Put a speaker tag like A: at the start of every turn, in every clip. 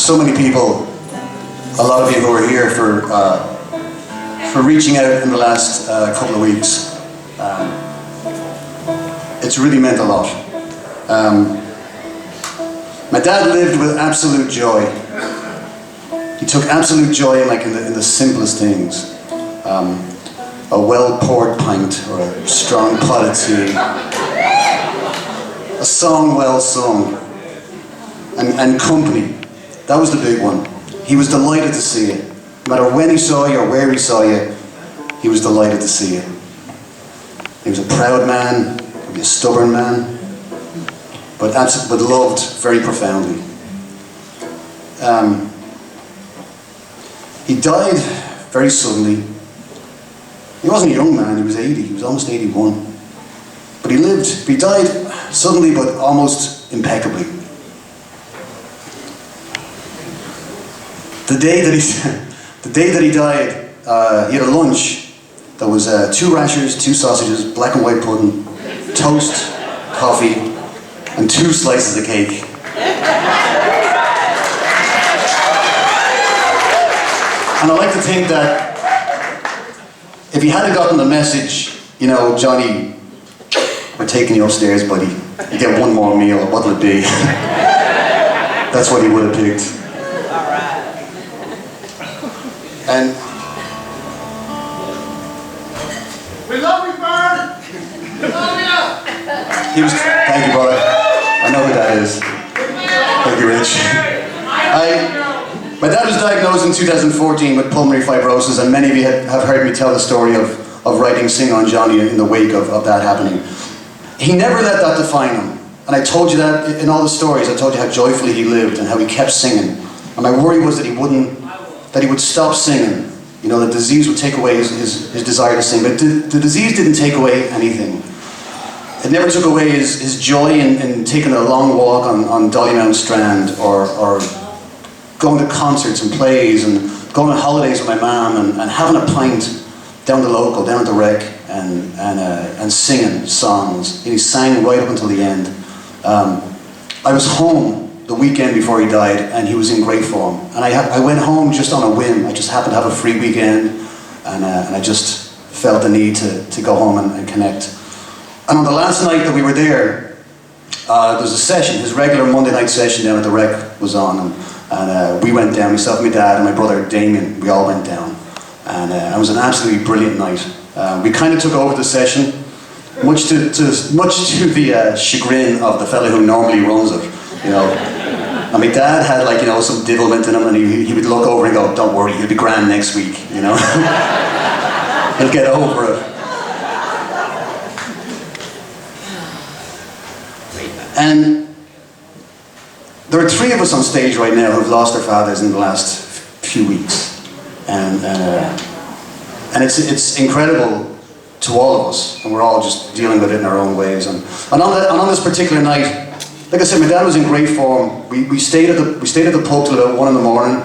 A: so many people, a lot of you who are here for reaching out in the last couple of weeks. It's really meant a lot. My dad lived with absolute joy. He took absolute joy in the simplest things. A well-poured pint, or a strong pot of tea, a song well sung, and company. That was the big one. He was delighted to see you. No matter when he saw you or where he saw you, he was delighted to see you. He was a proud man, maybe a stubborn man, but loved very profoundly. He died very suddenly. He wasn't a young man, he was 80, he was almost 81. But he died suddenly but almost impeccably. The day that he died, he had a lunch that was 2 rashers, 2 sausages, black and white pudding, toast, coffee, and 2 slices of cake. And I like to think that if he hadn't gotten the message, you know, Johnny, we're taking you upstairs, buddy. You get one more meal, what'll it be? That's what he would have picked.
B: All right.
A: And
C: we love you, Byrne. We love you.
A: he was, thank you, brother. I know who that is. Thank you, Rich. My dad was diagnosed in 2014 with pulmonary fibrosis, and many of you have heard me tell the story of writing Sing On Johnny in the wake of that happening. He never let that define him. And I told you that in all the stories. I told you how joyfully he lived and how he kept singing. And my worry was that he would stop singing. You know, the disease would take away his desire to sing. But the disease didn't take away anything. It never took away his joy in taking a long walk on Dollymount Strand, or going to concerts and plays, and going on holidays with my mum, and having a pint down the local, down at the Rec, and singing songs. And he sang right up until the end. I was home the weekend before he died, and he was in great form. And I went home just on a whim. I just happened to have a free weekend, and I just felt the need to go home and connect. And on the last night that we were there was a session, his regular Monday night session down at the Rec was on, and we went down, myself, my dad, and my brother Damien. We all went down, and it was an absolutely brilliant night. We kind of took over the session, much to the chagrin of the fellow who normally runs it, you know. And my dad had, like, you know, some diddlement in him, and he would look over and go, "Don't worry, he'll be grand next week, you know." He'll get over it. And there are 3 of us on stage right now who've lost their fathers in the last few weeks, and it's incredible to all of us, and we're all just dealing with it in our own ways. And on this particular night, like I said, my dad was in great form. We stayed at the pub till about 1 in the morning,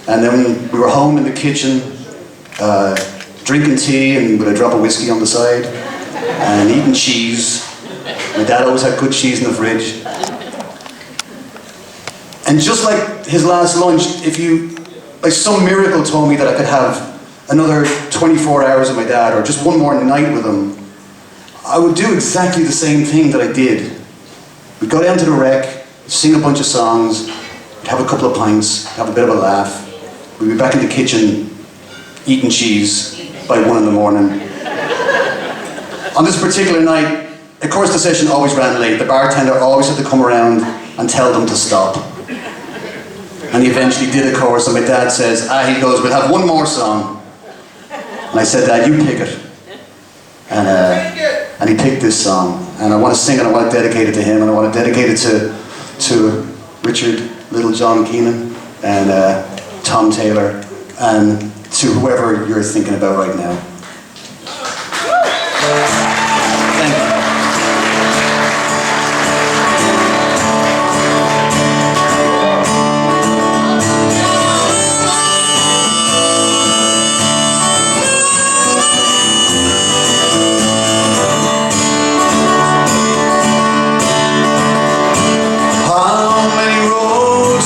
A: and then we were home in the kitchen, drinking tea and with a drop of whiskey on the side, and eating cheese. My dad always had good cheese in the fridge. And just like his last lunch, if you, like some miracle told me that I could have another 24 hours with my dad, or just one more night with him, I would do exactly the same thing that I did. We'd go down to the Rec, sing a bunch of songs, we'd have a couple of pints, have a bit of a laugh. We'd be back in the kitchen, eating cheese by 1 in the morning. On this particular night, of course the session always ran late. The bartender always had to come around and tell them to stop. And he eventually did, of course, and my dad says, he goes, "We'll have one more song." And I said, "Dad, you pick it." And he picked this song. And I want to sing it, I want to dedicate it to him, and I want to dedicate it to Richard Little John Keenan, and Tom Taylor, and to whoever you're thinking about right now. Thank you.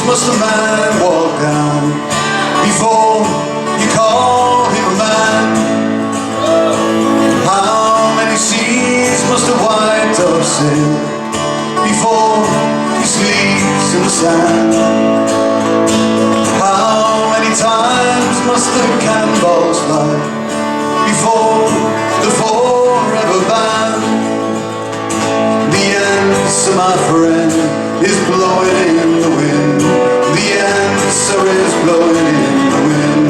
A: must a man walk down before you call him a man? How many seas must a white dove sail before he sleeps in the sand? How many times must the cannonballs fly before the forever ban? The answer, my friend, is blowing in the wind. The answer is blowing in the wind.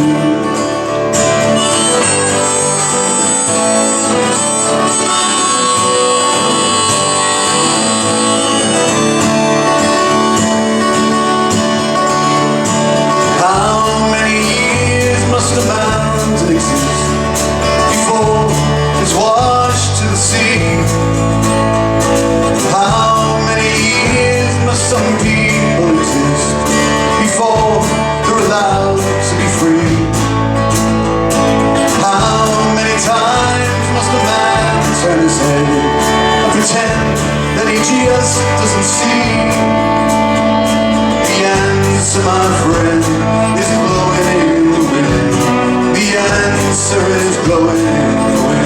A: How many years must a mountain exist before it's washed to the sea? How many years must some people exist before they're allowed to be free? How many times must a man turn his head and pretend that he just doesn't see? The answer, my friend, is blowing in the wind. The answer is blowing in the wind.